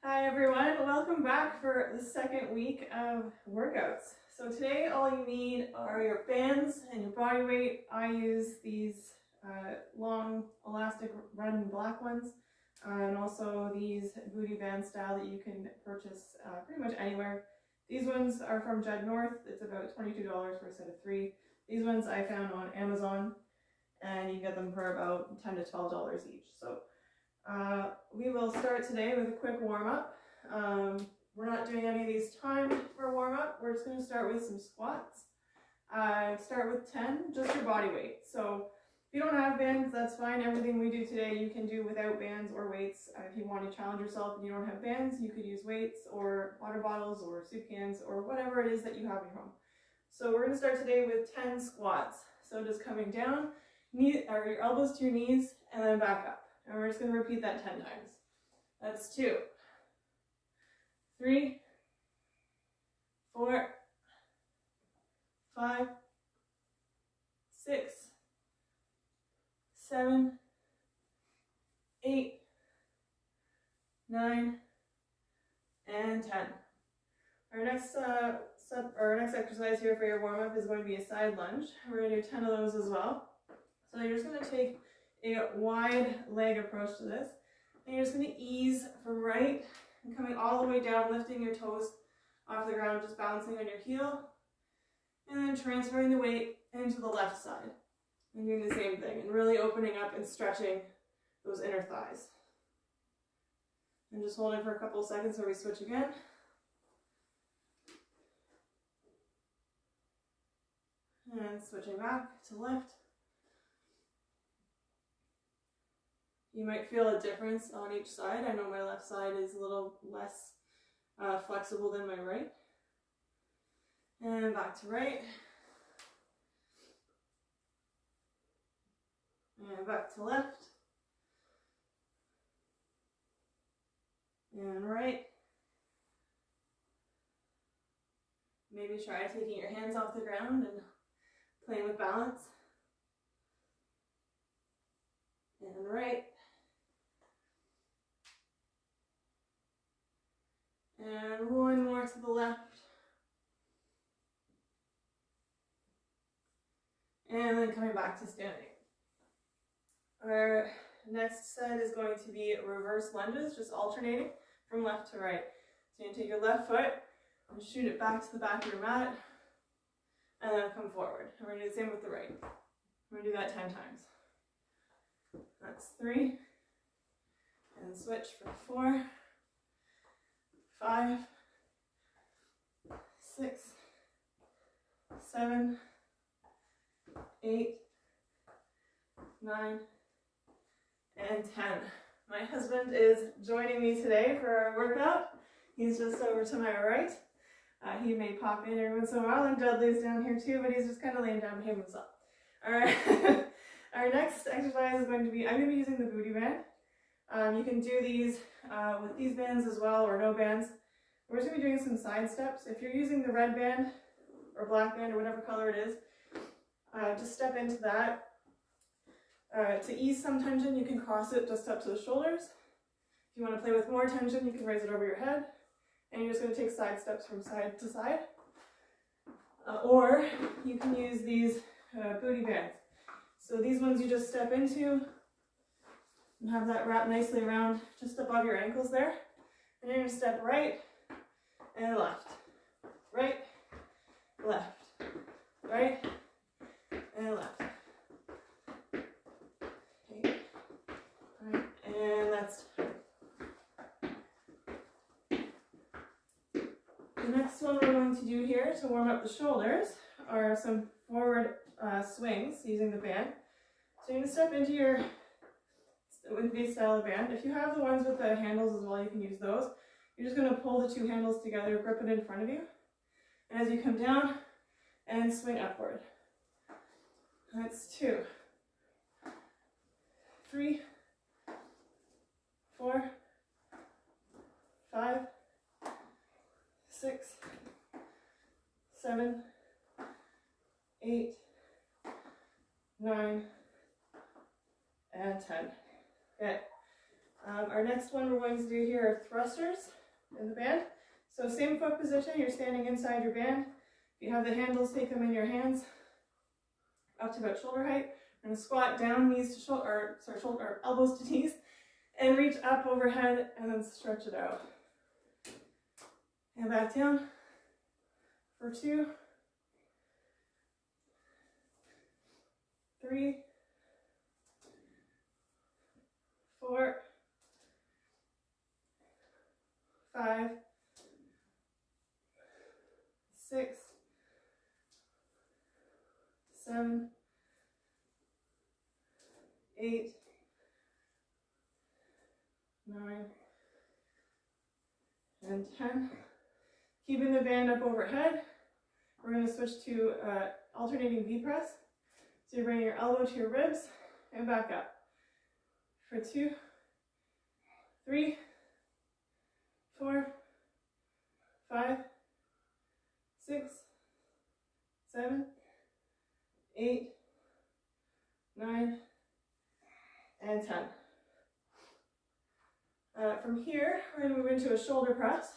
Hi everyone, welcome back for the second week of workouts. So today all you need are your bands and your body weight. I use these long elastic red and black ones and also these booty band style that you can purchase pretty much anywhere. These ones are from Jed North. It's about $22 for a set of 3. These ones I found on Amazon and you get them for about $10 to $12 each. So we will start today with a quick warm-up. We're not doing any of these timed for warm-up. We're just going to start with some squats. Start with 10, just your body weight. So if you don't have bands, that's fine. Everything we do today you can do without bands or weights. If you want to challenge yourself and you don't have bands, you could use weights or water bottles or soup cans or whatever it is that you have at home. So we're going to start today with 10 squats. So just coming down, your elbows to your knees, and then back up. And we're just going to repeat that 10 times. That's 2, 3, 4, 5, 6, 7, 8, 9, and 10. Our next exercise here for your warm-up is going to be a side lunge. We're going to do 10 of those as well. So you're just going to take a wide leg approach to this, and you're just going to ease from right and coming all the way down, lifting your toes off the ground, just balancing on your heel, and then transferring the weight into the left side and doing the same thing and really opening up and stretching those inner thighs. And just hold it for a couple of seconds where we switch again. And switching back to left. You might feel a difference on each side. I know my left side is a little less flexible than my right. And back to right. And back to left. And right. Maybe try taking your hands off the ground and playing with balance. And right. And one more to the left. And then coming back to standing. Our next set is going to be reverse lunges, just alternating from left to right. So you're going to take your left foot and shoot it back to the back of your mat, and then come forward. And we're going to do the same with the right. We're going to do that 10 times. That's 3. And switch for 4, 5, 6, 7, 8, 9, and 10. My husband is joining me today for our workout. He's just over to my right. He may pop in every once in a while, and Dudley's down here too, but he's just kind of laying down behaving himself. All right. Our next exercise is going to be, I'm going to be using the booty band. You can do these with these bands as well, or no bands. We're just going to be doing some side steps. If you're using the red band or black band or whatever color it is, just step into that. To ease some tension, you can cross it just up to the shoulders. If you want to play with more tension, you can raise it over your head. And you're just going to take side steps from side to side. Or you can use these booty bands. So these ones you just step into and have that wrap nicely around just above your ankles there. And then you're going to step right and left. Right, left. Right, and left. Okay. All right. And that's the next one we're going to do here to warm up the shoulders are some forward swings using the band. So you're going to step into your with these style of band. If you have the ones with the handles as well, you can use those. You're just going to pull the 2 handles together, grip it in front of you. And as you come down and swing upward. That's 2, 3, 4, 5, 6, 7, 8, 9, and 10. Okay. Our next one we're going to do here are thrusters in the band. So same foot position, you're standing inside your band. If you have the handles, take them in your hands up to about shoulder height. We're going to squat down, knees to shoulder, or elbows to knees, and reach up overhead and then stretch it out. And back down for 2, 3, 4, 5, 6, 7, 8, 9, and 10. Keeping the band up overhead, we're going to switch to alternating V press. So you're bringing your elbow to your ribs and back up. For 2, 3, 4, 5, 6, 7, 8, 9, and 10. From here, we're going to move into a shoulder press.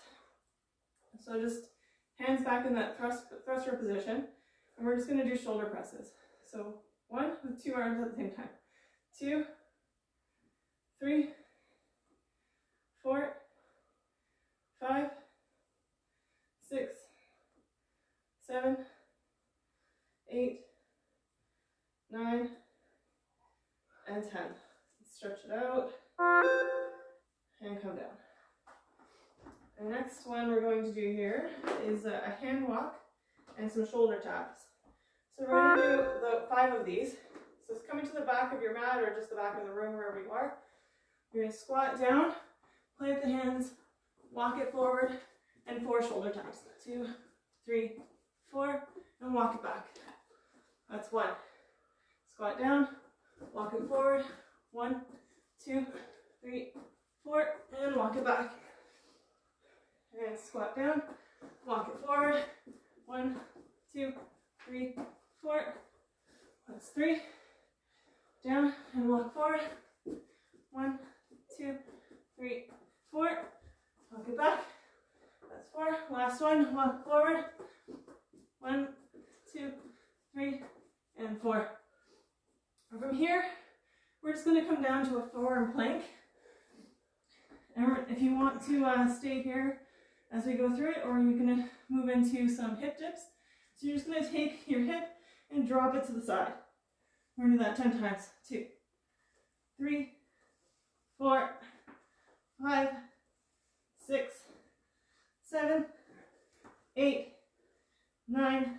So just hands back in that thruster position, and we're just going to do shoulder presses. So 1 with 2 arms at the same time. 2, 3, 4, 5, 6, 7, 8, 9, and 10. Stretch it out and come down. The next one we're going to do here is a hand walk and some shoulder taps. So we're going to do the 5 of these. So it's coming to the back of your mat or just the back of the room, wherever you are. You're going to squat down, plant the hands, walk it forward, and 4 shoulder taps. 2, 3, 4, and walk it back. That's 1. Squat down, walk it forward. 1, 2, 3, 4, and walk it back. And squat down, walk it forward. 1, 2, 3, 4. That's 3. Down and walk forward. 1, 2, 3, 4. Walk it back. That's 4. Last one. Walk forward. 1, 2, 3, and 4. And from here, we're just going to come down to a forearm plank. And if you want to stay here as we go through it, or you're going to move into some hip dips. So you're just going to take your hip and drop it to the side. We're going to do that 10 times. 2, 3, 4, 5, 6, 7, 8, 9,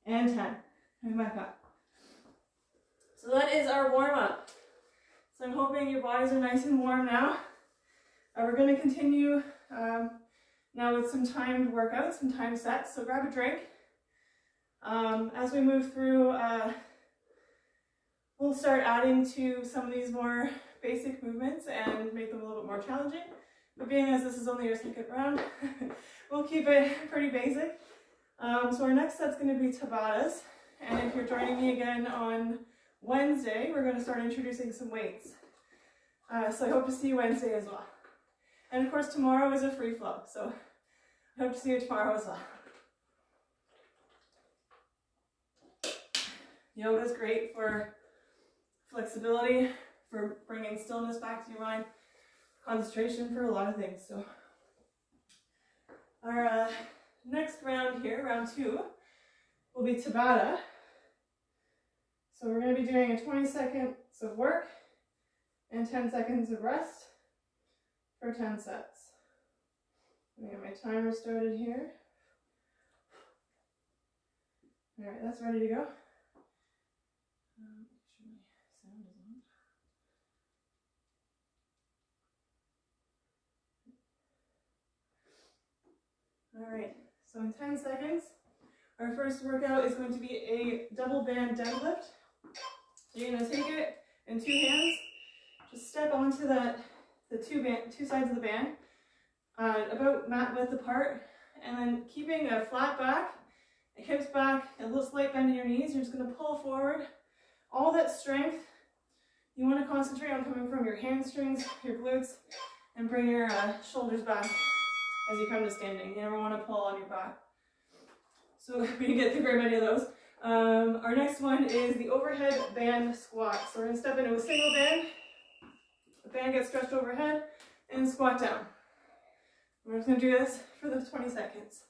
and 10. And back up. So that is our warm-up. So I'm hoping your bodies are nice and warm now. We're going to continue now with some timed workouts, some timed sets. So grab a drink. As we move through, we'll start adding to some of these more basic movements and make them a little bit more challenging. But being as this is only your second round, we'll keep it pretty basic. So our next set's going to be Tabatas. And if you're joining me again on Wednesday, we're going to start introducing some weights. So I hope to see you Wednesday as well. And of course tomorrow is a free flow, so I hope to see you tomorrow as well. Yoga is great for flexibility, for bringing stillness back to your mind, concentration, for a lot of things. So our next round here, round 2, will be Tabata. So we're going to be doing a 20 seconds of work and 10 seconds of rest for 10 sets. Let me get my timer started here. All right, that's ready to go. Make sure my sound is on. All right, so in 10 seconds, our first workout is going to be a double band deadlift. So you're going to take it in 2 hands, just step onto the two sides of the band, about mat width apart, and then keeping a flat back, hips back, a little slight bend in your knees. You're just going to pull forward all that strength You want to concentrate on coming from your hamstrings, your glutes, and bring your shoulders back as you come to standing. You never want to pull on your back. So we didn't get through very many of those. Our next one is the overhead band squat. So we're going to step into a single band. The band gets stretched overhead and squat down. We're just going to do this for the 20 seconds.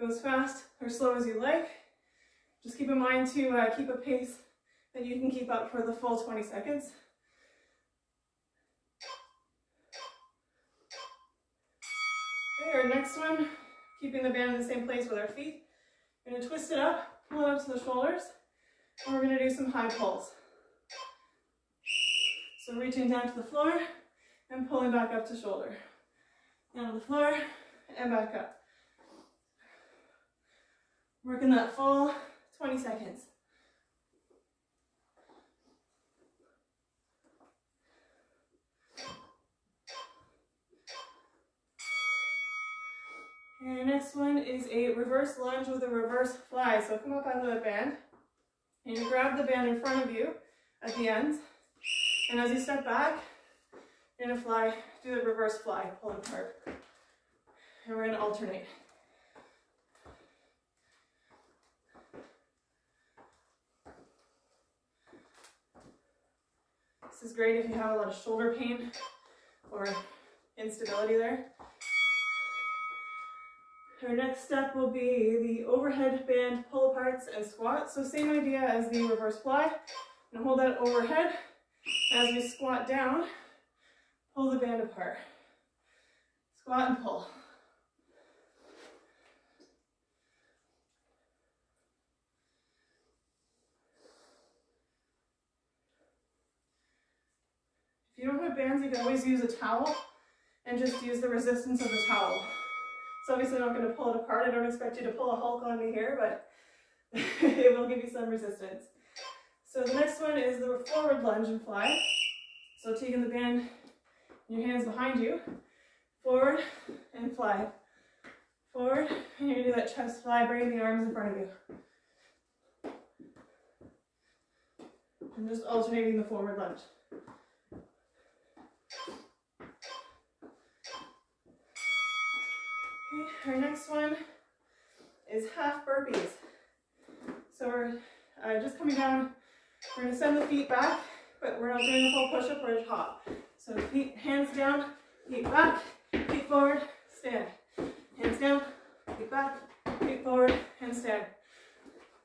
Go as fast or slow as you like. Just keep in mind to keep a pace that you can keep up for the full 20 seconds. Okay, our next one, keeping the band in the same place with our feet. We're going to twist it up, pull it up to the shoulders, and we're going to do some high pulls. So reaching down to the floor and pulling back up to shoulder. Down to the floor and back up. Working that full 20 seconds. And the next one is a reverse lunge with a reverse fly. So come up out of the band and you grab the band in front of you at the end. And as you step back, you're going to fly, do the reverse fly, pull it apart. And we're going to alternate. This is great if you have a lot of shoulder pain or instability there. Our next step will be the overhead band pull aparts and squats. So same idea as the reverse fly. And hold that overhead. As we squat down, pull the band apart. Squat and pull. If you don't have bands, you can always use a towel and just use the resistance of the towel. It's obviously not going to pull it apart. I don't expect you to pull a Hulk on me here, but it will give you some resistance. So the next one is the forward lunge and fly. So taking the band in your hands behind you, forward and fly. Forward, and you're going to do that chest fly, bringing the arms in front of you. And just alternating the forward lunge. Okay, our next one is half burpees. So we're just coming down. We're going to send the feet back, but we're not doing a full push-up or a hop. So feet, hands down, feet back, feet forward, stand. Hands down, feet back, feet forward, and stand.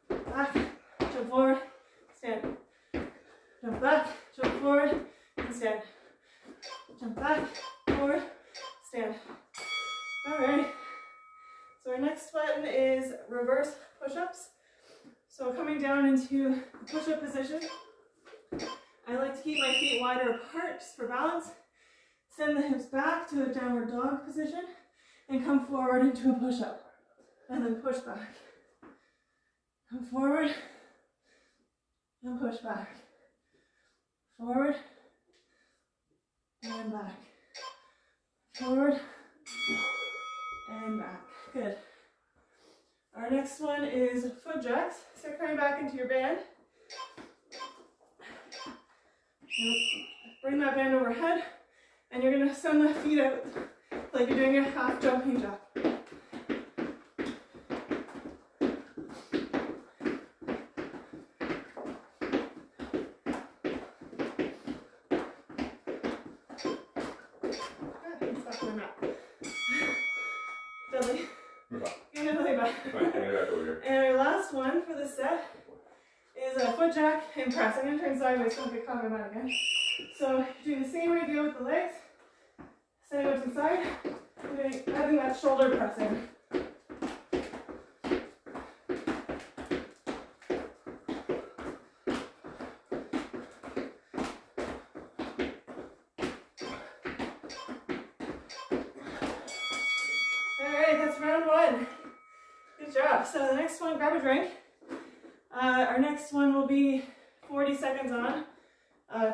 Back, jump forward, stand. Jump back, jump forward, and stand. Jump back, forward, stand. Alright, so our next one is reverse push-ups. So coming down into push-up position, I like to keep my feet wider apart just for balance. Send the hips back to a downward dog position and come forward into a push-up. And then push back. Come forward and push back. Forward and back. Forward and back. Good. Our next one is foot jacks. So coming back into your band. Bring that band overhead, and you're going to send the feet out like you're doing a half jumping jack. And our last one for this set is a foot jack and press. I'm going to turn sideways so I don't get caught in my mat again. So doing the same idea with the legs. Sending out to the side. Having that shoulder pressing. Alright, that's round one. Good job. So the next one, grab a drink. Our next one will be 40 seconds on.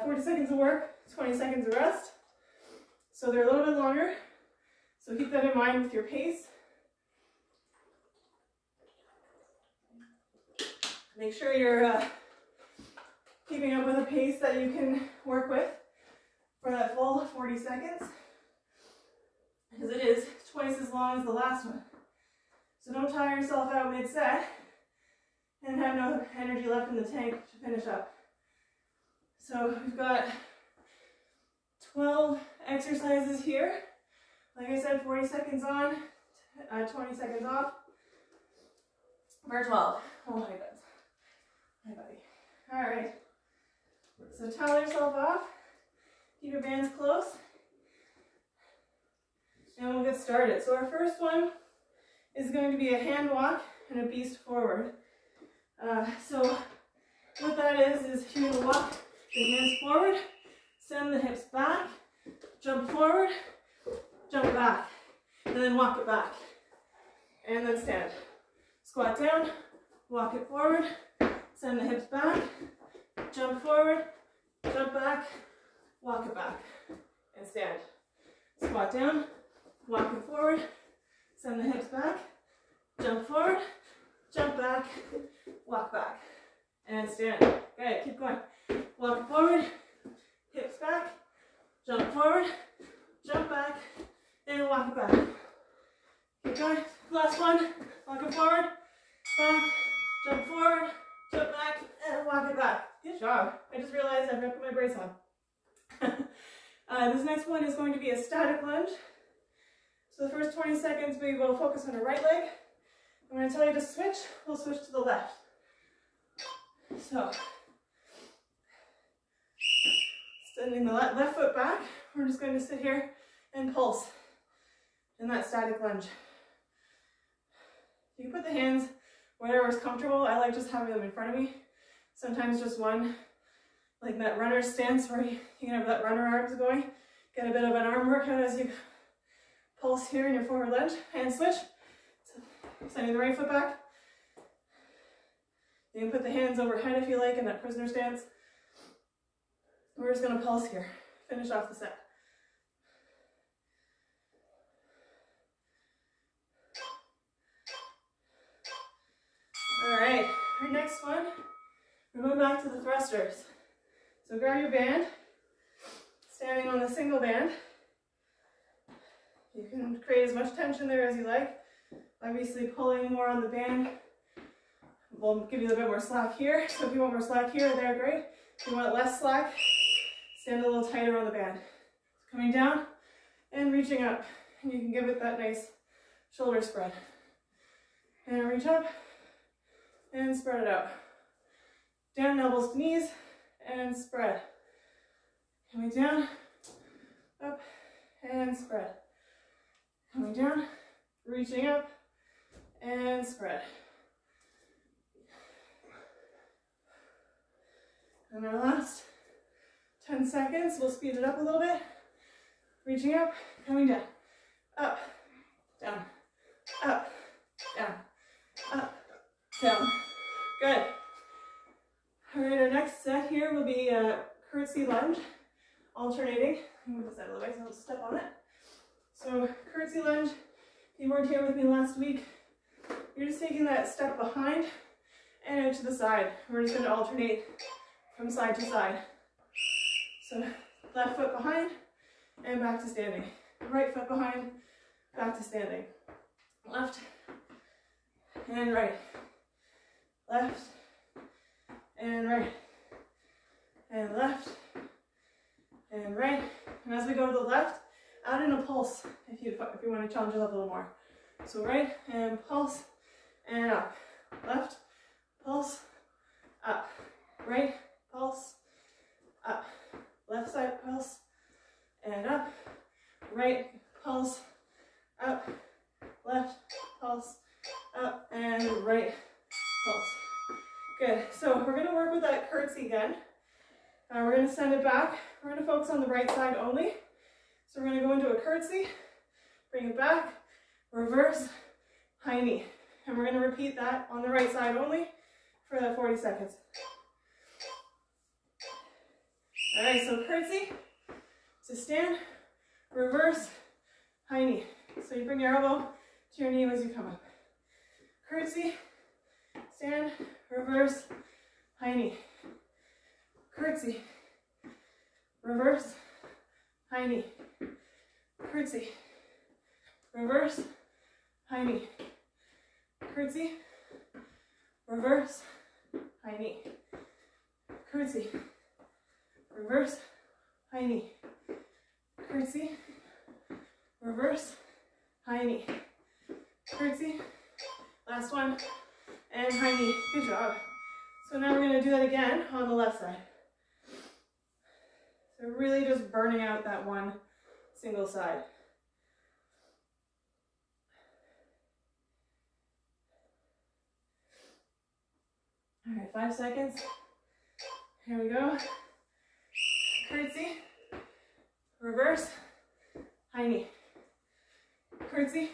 40 seconds of work, 20 seconds of rest. So they're a little bit longer. So keep that in mind with your pace. Make sure you're keeping up with a pace that you can work with for that full 40 seconds, because it is twice as long as the last one. So don't tire yourself out mid-set and have no energy left in the tank to finish up. So we've got 12 exercises here. Like I said, 40 seconds on, 20 seconds off for 12. Oh my goodness. Hi, buddy. All right. So towel yourself off. Keep your bands close. And we'll get started. So our first one is going to be a hand walk and a beast forward. So what that is you're going to walk the hands forward, send the hips back, jump forward, jump back, and then walk it back. And then stand. Squat down, walk it forward, send the hips back, jump forward, jump back, walk it back, and stand. Squat down, walk it forward, send the hips back, jump forward, jump back, walk back, and stand. Good, keep going. Walk it forward, hips back, jump forward, jump back, and walk it back. Keep going. Last one. Walk it forward, back, jump forward, jump back, and walk it back. Good job. I just realized I've got to put my brace on. This next one is going to be a static lunge. So the first 20 seconds we will focus on the right leg. I'm going to tell you to switch. We'll switch to the left. So, extending the left foot back. We're just going to sit here and pulse in that static lunge. You can put the hands wherever is comfortable. I like just having them in front of me. Sometimes just one, like that runner stance where you can have that runner arms going. Get a bit of an arm workout as you pulse here in your forward lunge. Hand switch. So, sending the right foot back. You can put the hands overhead if you like in that prisoner stance. We're just going to pulse here. Finish off the set. All right, our next one, we're going back to the thrusters. So grab your band, standing on the single band. You can create as much tension there as you like. Obviously pulling more on the band will give you a bit more slack here. So if you want more slack here, there, great. If you want less slack, stand a little tighter on the band. Coming down and reaching up. And you can give it that nice shoulder spread. And reach up and spread it out. Down, elbows to knees, and spread. Coming down, up, and spread. Coming down, reaching up, and spread. And our last 10 seconds, we'll speed it up a little bit. Reaching up, coming down, up, down, up, down, up, down. Good. All right, our next set here will be a curtsy lunge, alternating. Move this out of the way so I don't step on it. So curtsy lunge, if you weren't here with me last week, you're just taking that step behind and out to the side. We're just going to alternate from side to side. So left foot behind and back to standing. Right foot behind, back to standing. Left and right. Left and right. And left and right. And as we go to the left, add in a pulse if you want to challenge yourself a little more. So right and pulse and up. Left, pulse, up. Right, pulse, up. Left side pulse and up. Right, pulse, up. Left, pulse, up. And right, pulse. Good. So we're going to work with that curtsy again. We're going to send it back. We're going to focus on the right side only. So we're going to go into a curtsy, bring it back, reverse, high knee. And we're going to repeat that on the right side only for that 40 seconds. All right, so curtsy, to stand, reverse, high knee. So you bring your elbow to your knee as you come up. Curtsy, stand, reverse, high knee. curtsy, reverse, high knee, curtsy, reverse, high knee, curtsy, reverse, high knee, curtsy, reverse, high knee, curtsy, reverse, high knee, curtsy, last one, and high knee. Good job. So now we're going to do that again on the left side. So really just burning out that one single side. All right, 5 seconds. Here we go. Curtsy, reverse, high knee. Curtsy,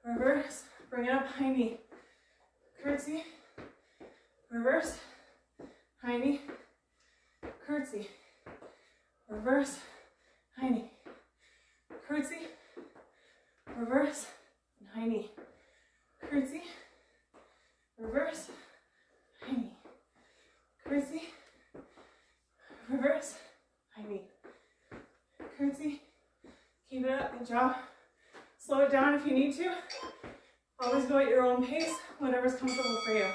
reverse, bring it up, high knee. Curtsy, reverse, high knee. Curtsy, reverse, high knee. Curtsy, reverse, and high knee. Curtsy, reverse, high knee. Curtsy, reverse, high knee. Curtsy, keep it up, good job. Slow it down if you need to. Always go at your own pace, whatever's comfortable for you.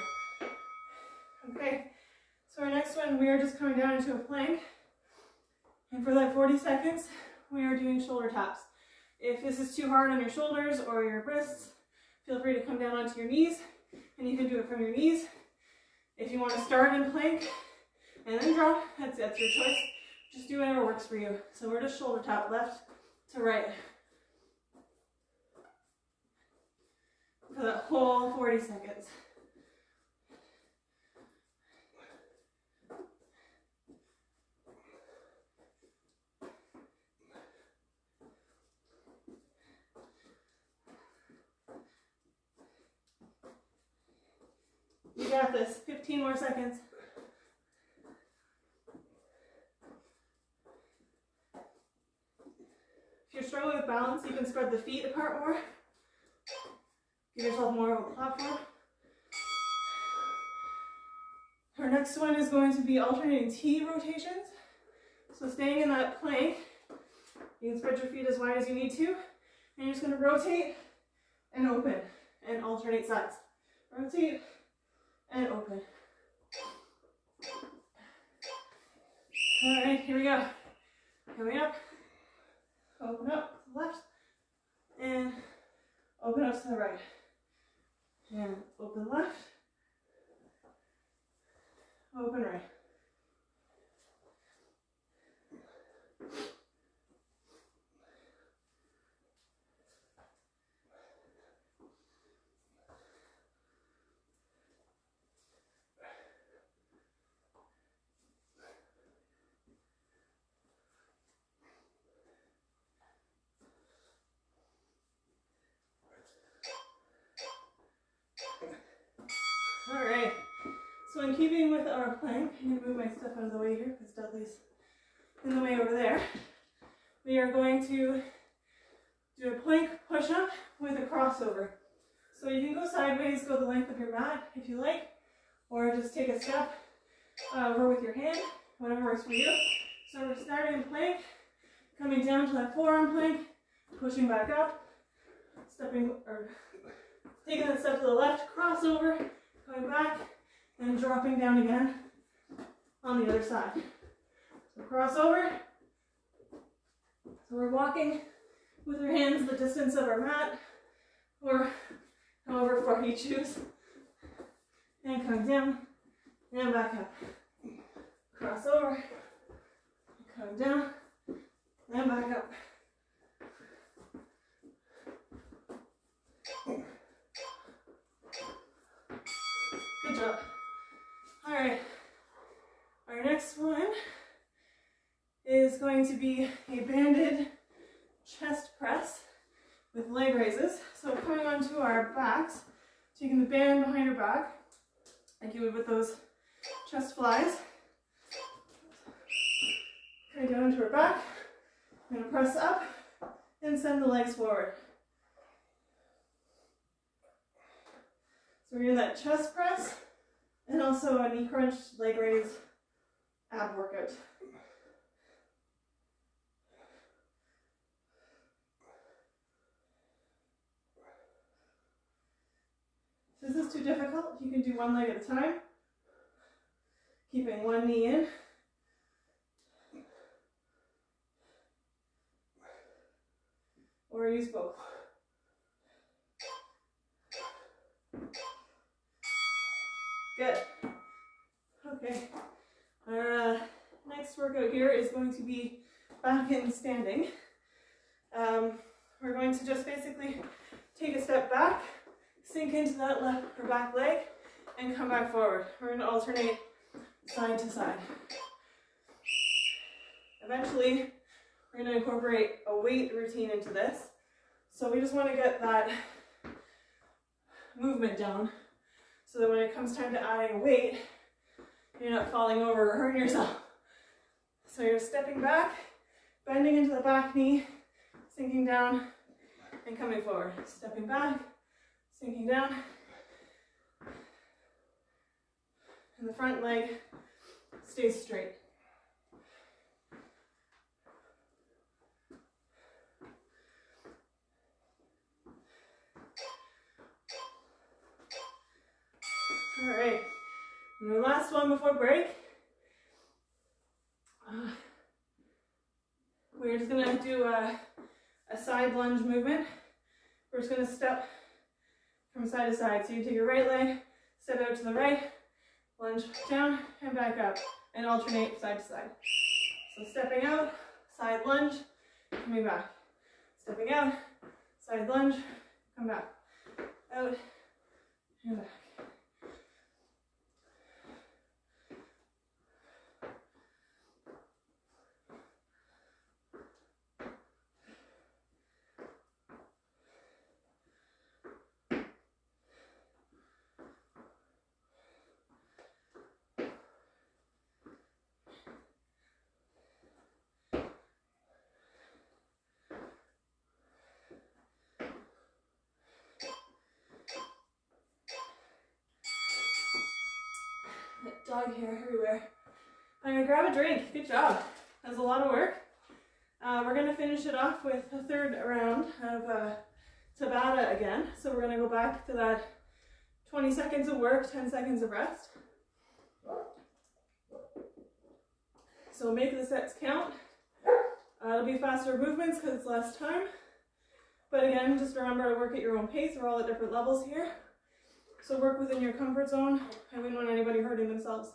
Okay, so our next one, we are just coming down into a plank. And for that 40 seconds, we are doing shoulder taps. If this is too hard on your shoulders or your wrists, feel free to come down onto your knees, and you can do it from your knees. If you want to start in plank and then drop, that's your choice. Just do whatever works for you. So we're just shoulder tap left to right for that whole 40 seconds. You got this. 15 more seconds. If you're struggling with balance, you can spread the feet apart more. Give yourself more of a platform. Our next one is going to be alternating T rotations. So staying in that plank, you can spread your feet as wide as you need to. And you're just going to rotate and open and alternate sides. Rotate and open. All right, here we go. Coming up, open up to the left, and open up to the right. And open left, open right. Alright, so in keeping with our plank, I'm going to move my stuff out of the way here because Dudley's in the way over there. We are going to do a plank push-up with a crossover. So you can go sideways, go the length of your mat if you like, or just take a step over with your hand, whatever works for you. So we're starting in plank, coming down to that forearm plank, pushing back up, stepping or taking that step to the left, crossover, coming back, and dropping down again on the other side. So crossover. So we're walking with our hands the distance of our mat, or however far you choose. And coming down, and back up. Crossover, coming down, and back up. Good job. All right, our next one is going to be a banded chest press with leg raises. So coming onto our backs, taking the band behind your back, like you would with those chest flies. Coming down into our back, I'm going to press up and send the legs forward. So we're doing that chest press and also a knee crunch, leg raise ab workout. If this is too difficult, you can do one leg at a time, keeping one knee in. Or use both. Good. Okay. Our next workout here is going to be back in standing. We're going to just basically take a step back, sink into that left or back leg, and come back forward. We're going to alternate side to side. Eventually, we're going to incorporate a weight routine into this. So we just want to get that movement down so that when it comes time to adding a weight, you're not falling over or hurting yourself. So you're stepping back, bending into the back knee, sinking down, and coming forward. Stepping back, sinking down. And the front leg stays straight. All right, and the last one before break. We're just gonna do a side lunge movement. We're just gonna step from side to side. So you take your right leg, step out to the right, lunge down and back up, and alternate side to side. So stepping out, side lunge, coming back. Stepping out, side lunge, come back. Out and back. Dog hair everywhere. I'm gonna grab a drink. Good job. That was a lot of work. We're gonna finish it off with a third round of Tabata again. So we're gonna go back to that 20 seconds of work, 10 seconds of rest. So make the sets count. It'll be faster movements because it's less time. But again, just remember to work at your own pace. We're all at different levels here. So work within your comfort zone. I wouldn't want anybody hurting themselves.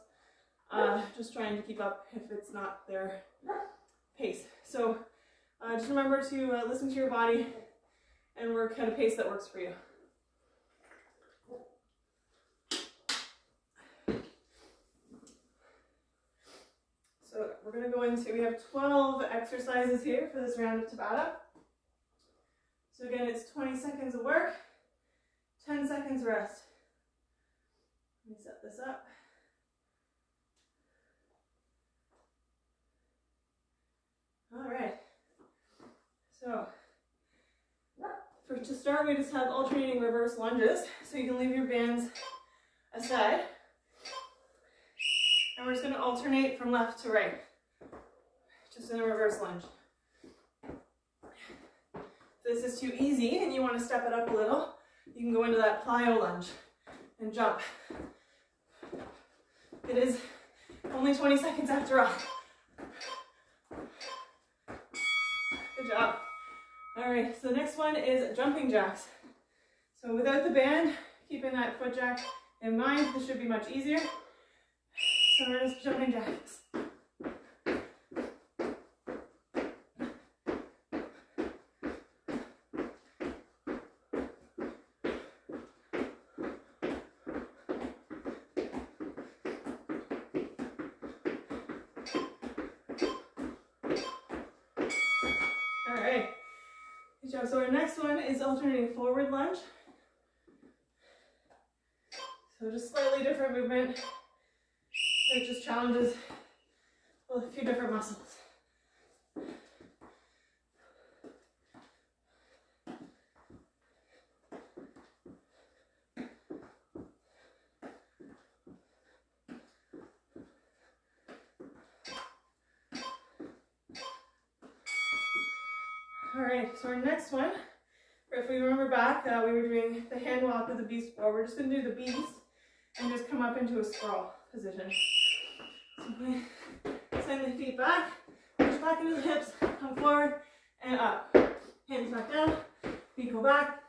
Just trying to keep up if it's not their pace. So just remember to listen to your body and work at a pace that works for you. So we're going to go into, we have 12 exercises here for this round of Tabata. So again, it's 20 seconds of work, 10 seconds rest. Let me set this up. All right. So, to start, we just have alternating reverse lunges. So you can leave your bands aside. And we're just going to alternate from left to right. Just in a reverse lunge. If this is too easy and you want to step it up a little, you can go into that plyo lunge and jump. It is only 20 seconds after all. Good job. All right, so the next one is jumping jacks. So without the band, keeping that foot jack in mind, this should be much easier. So we're just jumping jacks. So our next one is alternating forward lunge. So just slightly different movement. It just challenges a few different muscles. All right, so our next one, if we remember back, we were doing the hand walk with the beast before. We're just going to do the beast and just come up into a sprawl position. So send the feet back, push back into the hips, come forward and up. Hands back down, feet go back,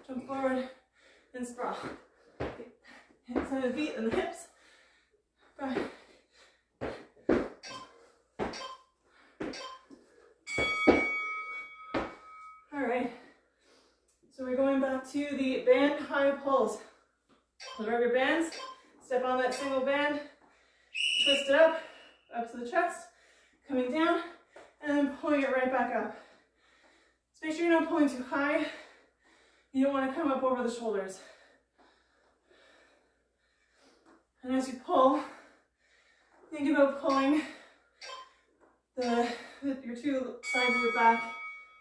jump forward and sprawl. Send the feet and the hips back. All right, so we're going back to the band high pulls. So grab your bands, step on that single band, twist it up to the chest, coming down, and then pulling it right back up. So make sure you're not pulling too high. You don't want to come up over the shoulders. And as you pull, think about pulling your two sides of your back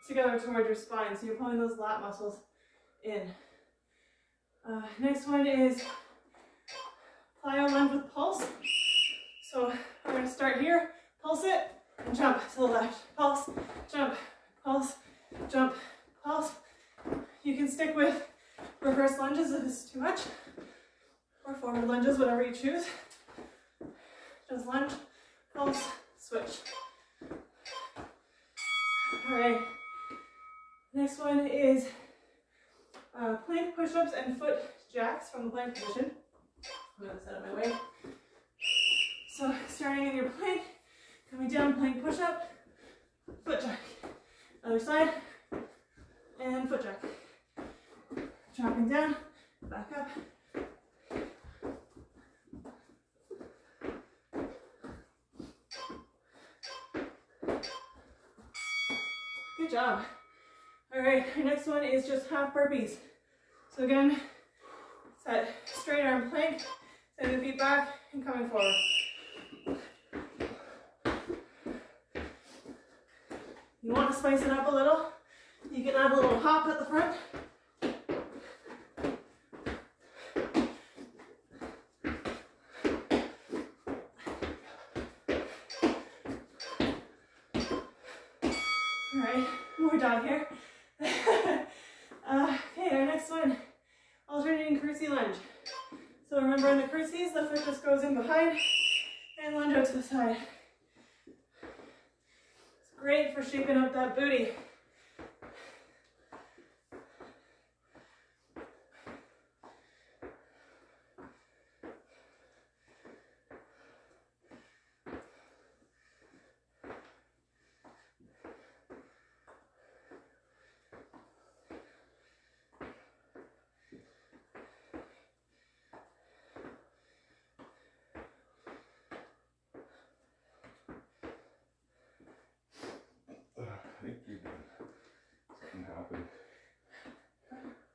together towards your spine. So you're pulling those lat muscles in. Next one is Plyo Length with pulse. So we're going to start here, pulse it, and jump to the left. Pulse, jump, pulse, jump, pulse. You can stick with reverse lunges if it's too much, or forward lunges, whatever you choose. Just lunge, pulse, switch. All right. Next one is plank push-ups and foot jacks from the plank position. I'm going to set up my way. So starting in your plank, coming down, plank push-up, foot jack. Other side, and foot jack. Dropping down, back up. Good job. All right, our next one is just half burpees. So again, set straight arm plank, send the feet back and coming forward. You want to spice it up a little, you can add a little hop at the front. All right, more dog here. Okay, our next one, alternating Crusty lunge. So remember in the Crusties, the foot just goes in behind and lunge out to the side. It's great for shaping up that booty.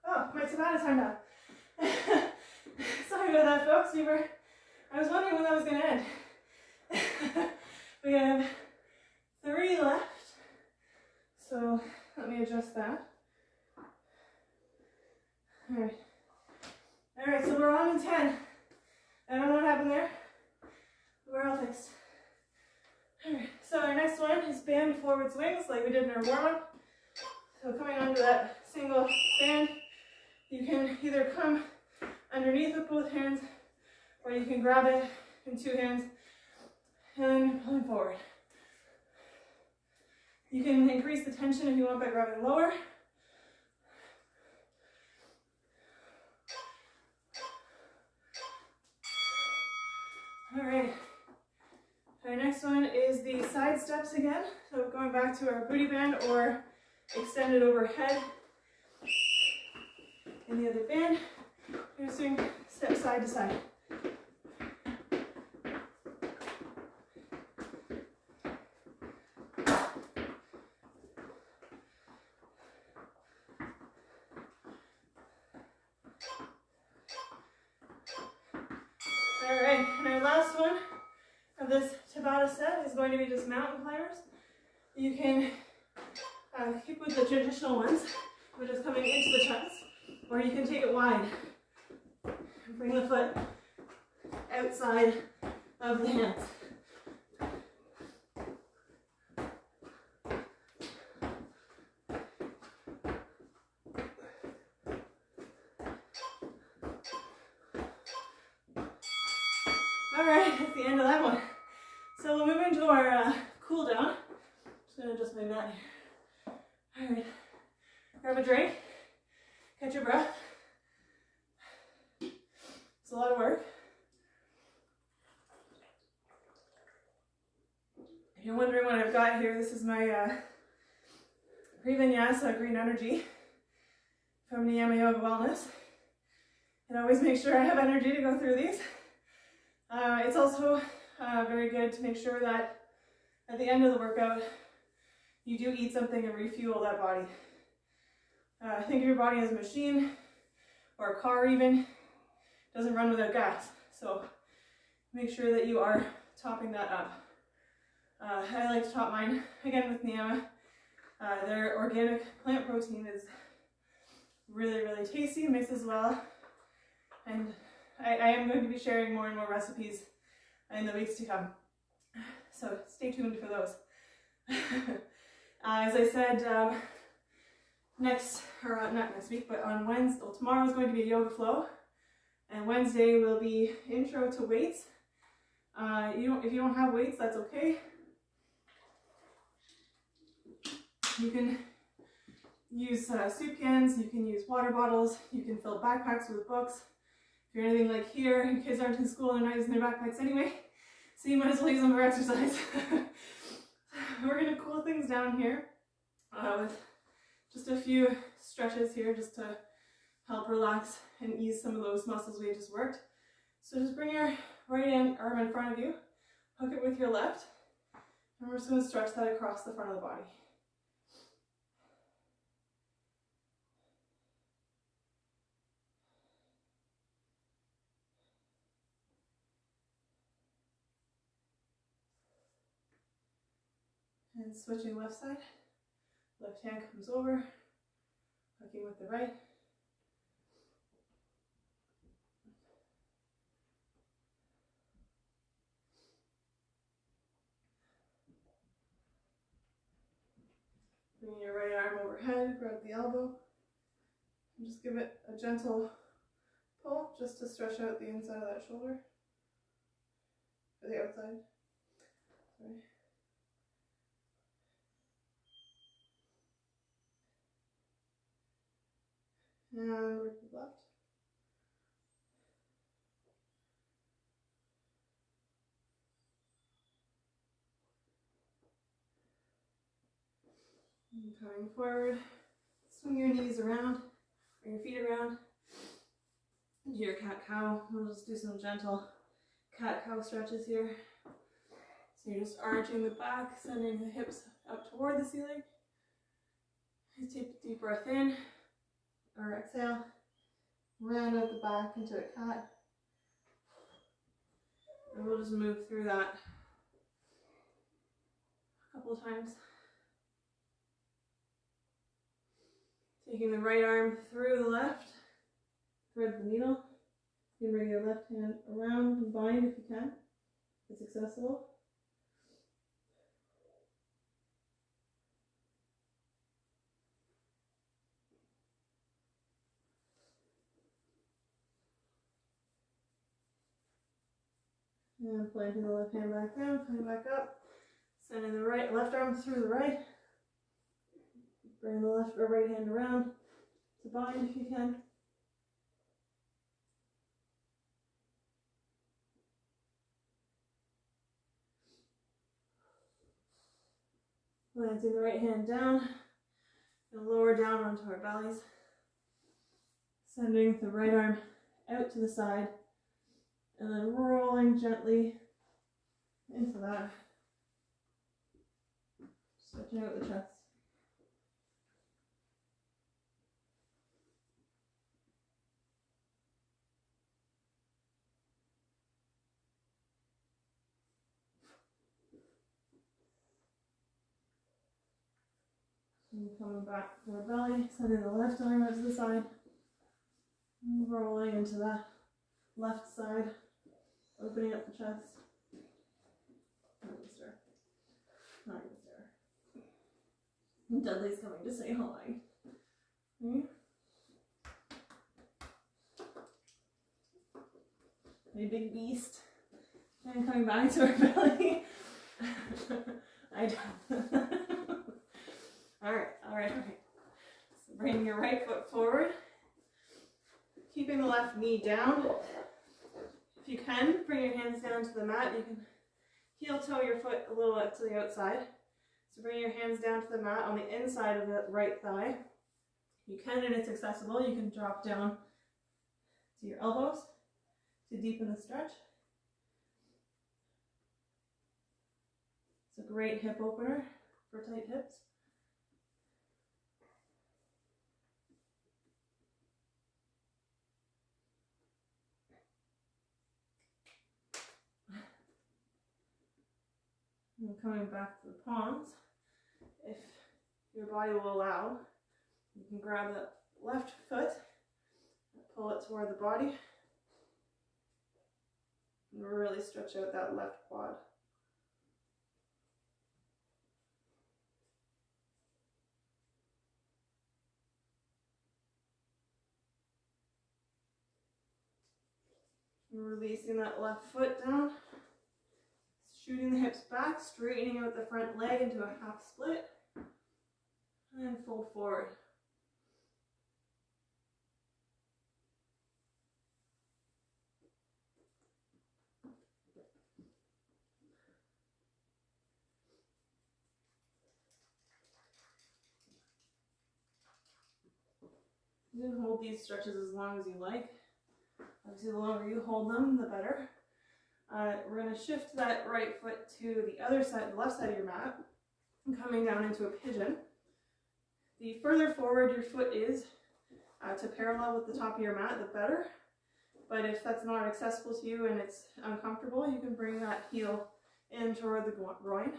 Oh, my Tabatas timed out. Sorry about that, folks. I was wondering when that was going to end. We have 3 left. So let me adjust that. All right. All right, so we're on in 10. I don't know what happened there. We're all fixed. All right, so our next one is band forward swings like we did in our warm-up. So coming onto that single band, you can either come underneath with both hands, or you can grab it in 2 hands and pulling forward. You can increase the tension if you want by grabbing lower. All right. Our next one is the side steps again. So going back to our booty band or extended overhead. In the other band, we're just doing step side to side. All right, and our last one of this Tabata set is going to be just mountain climbers. You can keep with the traditional ones, which is coming into the chest, or you can take it wide and bring the foot outside of the hands. Alright, that's the end of that one. So we'll move into our cool down. Just gonna adjust my mat here. Alright, grab a drink, catch your breath. It's a lot of work. If you're wondering what I've got here, this is my Vinyasa Green Energy from Niyama Yoga Wellness. And always make sure I have energy to go through these. It's also very good to make sure that at the end of the workout, you do eat something and refuel that body. Think of your body as a machine or a car even. It doesn't run without gas. So make sure that you are topping that up. I like to top mine again with Niyama. Their organic plant protein is really, really tasty, mixes well. And I am going to be sharing more and more recipes in the weeks to come. So stay tuned for those. As I said, not next week, but on Wednesday, well, tomorrow is going to be a yoga flow. And Wednesday will be intro to weights. If you don't have weights, that's okay. You can use soup cans, you can use water bottles, you can fill backpacks with books. If you're anything like here, your kids aren't in school and they're not using their backpacks anyway, so you might as well use them for exercise. We're going to cool things down here with just a few stretches here just to help relax and ease some of those muscles we just worked. So just bring your right arm in front of you, hook it with your left, and we're just going to stretch that across the front of the body. And switching left side, left hand comes over, hooking with the right. Bring your right arm overhead, grab the elbow, and just give it a gentle pull just to stretch out the inside of that shoulder, or the outside, sorry. And work with left. And coming forward, swing your knees around, bring your feet around into your cat-cow. We'll just do some gentle cat-cow stretches here. So you're just arching the back, sending the hips up toward the ceiling. Take a deep breath in, or exhale, round out the back into a cat. And we'll just move through that a couple of times. Taking the right arm through the left, thread the needle. You can bring your left hand around and bind if you can, if it's accessible. And planting the left hand back down, coming back up, sending the left arm through the right. Bring the left or right hand around to bind if you can. Planting the right hand down and lower down onto our bellies. Sending the right arm out to the side and then rolling gently into that. Stretching out the chest. And coming back to our belly, sending the left arm out to the side, and rolling into that left side, opening up the chest. Not even stir. Not even stir. Dudley's coming to say hi. My big beast. And coming back to our belly. I don't. Alright. So bring your right foot forward. Keeping the left knee down. If you can, bring your hands down to the mat. You can heel toe your foot a little up to the outside. So bring your hands down to the mat on the inside of the right thigh. You can, and it's accessible, you can drop down to your elbows to deepen the stretch. It's a great hip opener for tight hips. And coming back to the palms, if your body will allow, you can grab the left foot, pull it toward the body, and really stretch out that left quad. And releasing that left foot down, shooting the hips back, straightening out the front leg into a half split, and fold forward. You can hold these stretches as long as you like. Obviously, the longer you hold them, the better. We're going to shift that right foot to the other side, the left side of your mat, and coming down into a pigeon. The further forward your foot is to parallel with the top of your mat, the better. But if that's not accessible to you and it's uncomfortable, you can bring that heel in toward the groin,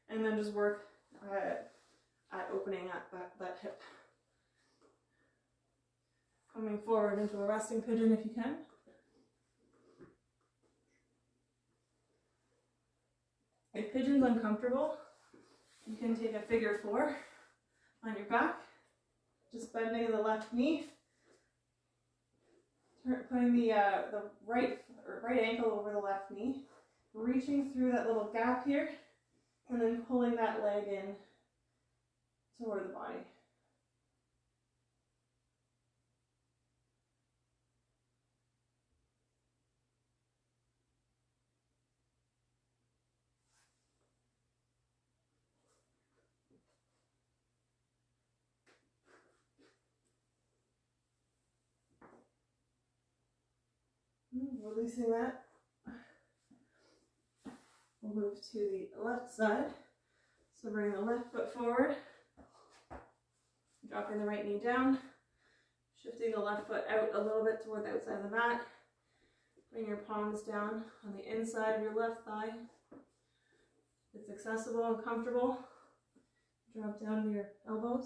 and then just work at opening that hip. Coming forward into a resting pigeon if you can. If pigeon's uncomfortable, you can take a figure 4 on your back, just bending the left knee, putting the right ankle over the left knee, reaching through that little gap here, and then pulling that leg in toward the body. Releasing that, we'll move to the left side. So bring the left foot forward, dropping the right knee down, shifting the left foot out a little bit toward the outside of the mat. Bring your palms down on the inside of your left thigh. If it's accessible and comfortable, drop down to your elbows.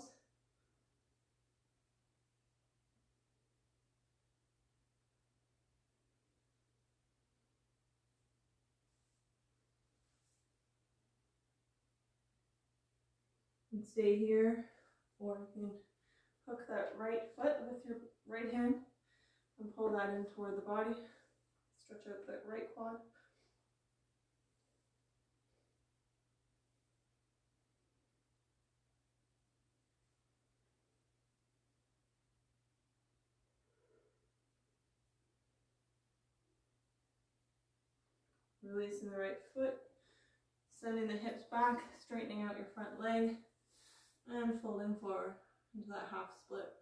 And stay here, or you can hook that right foot with your right hand and pull that in toward the body. Stretch out that right quad. Releasing the right foot, sending the hips back, straightening out your front leg, and folding forward into that half split.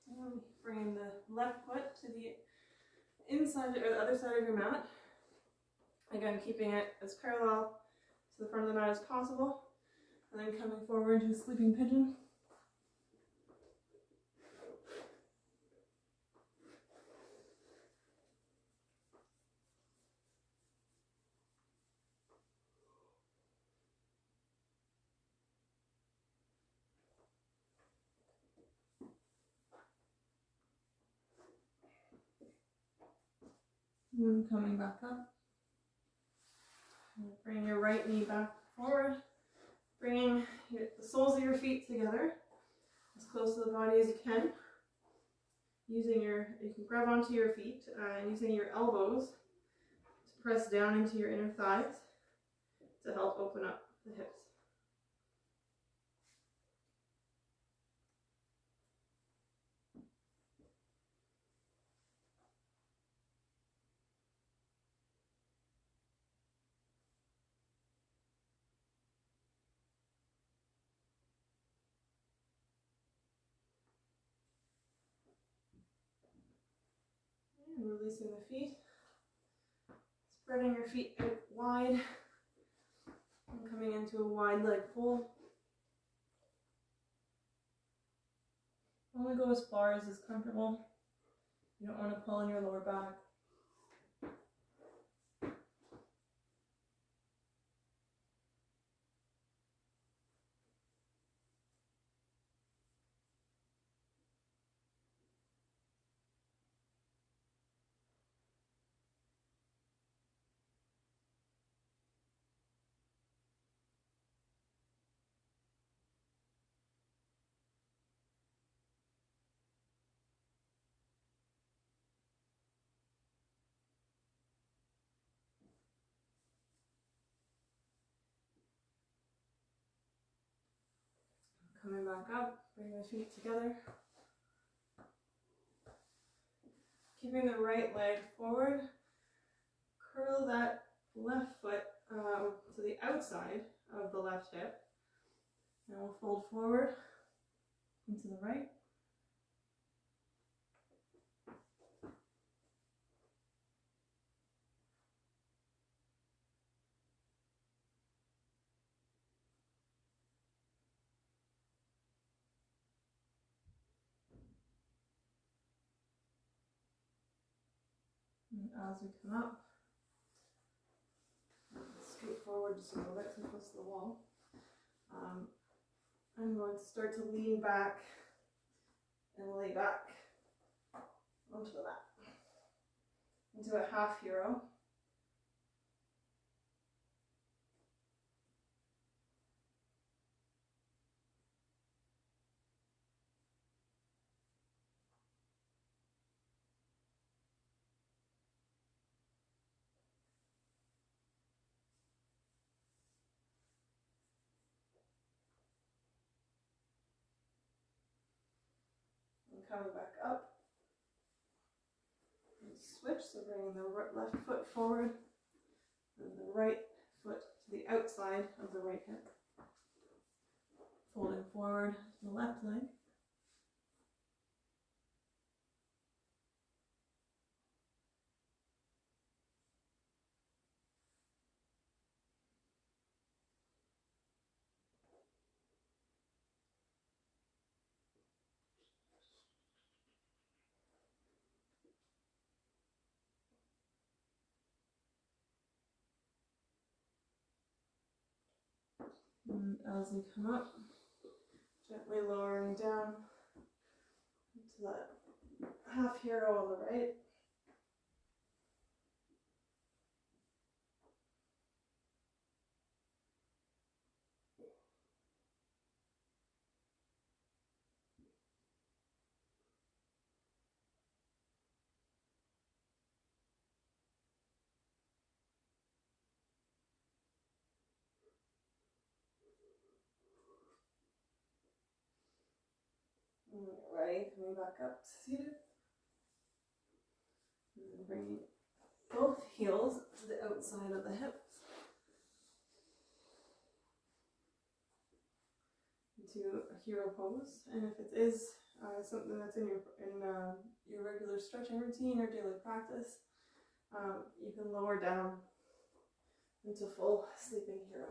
And bringing the left foot to the inside or the other side of your mat. Again, keeping it as parallel to the front of the mat as possible, and then coming forward to a sleeping pigeon. And coming back up. And bring your right knee back forward. Bringing the soles of your feet together as close to the body as you can. You can grab onto your feet and using your elbows to press down into your inner thighs to help open up the hips. And releasing the feet. Spreading your feet out wide and coming into a wide leg fold. Only go as far as is comfortable. You don't want to pull in your lower back. Coming back up, bring the feet together. Keeping the right leg forward. Curl that left foot to the outside of the left hip. And we'll fold forward into the right. And as we come up, scoot forward just a little bit so close to the wall. I'm going to start to lean back and lay back onto the mat into a half hero. Coming back up, and switch, so bringing the left foot forward and the right foot to the outside of the right hip, folding forward to the left leg. And as we come up, gently lowering down to that half hero on the right. And when you're ready, coming back up to seated. And then bringing both heels to the outside of the hips. Into a hero pose. And if it is something that's in your regular stretching routine or daily practice, you can lower down into full sleeping hero.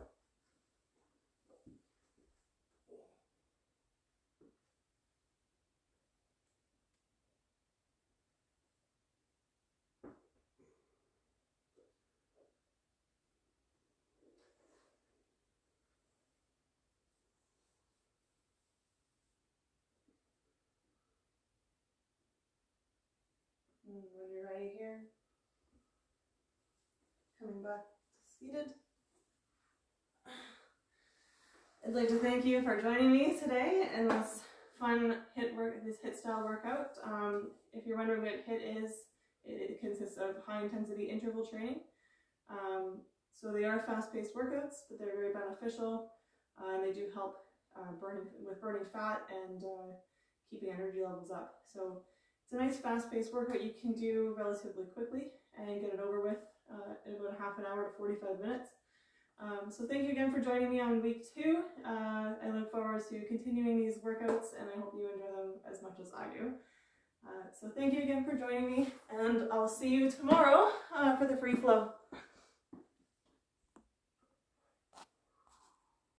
And when you're ready here, back seated. I'd like to thank you for joining me today in this fun HIIT style workout. If you're wondering what HIIT is, it consists of high intensity interval training. So they are fast-paced workouts, but they're very beneficial, and they do help burning fat and keeping energy levels up. So it's a nice fast-paced workout you can do relatively quickly and get it over with in about half an hour to 45 minutes. So thank you again for joining me on week 2. I look forward to continuing these workouts, and I hope you enjoy them as much as I do. So thank you again for joining me, and I'll see you tomorrow for the free flow.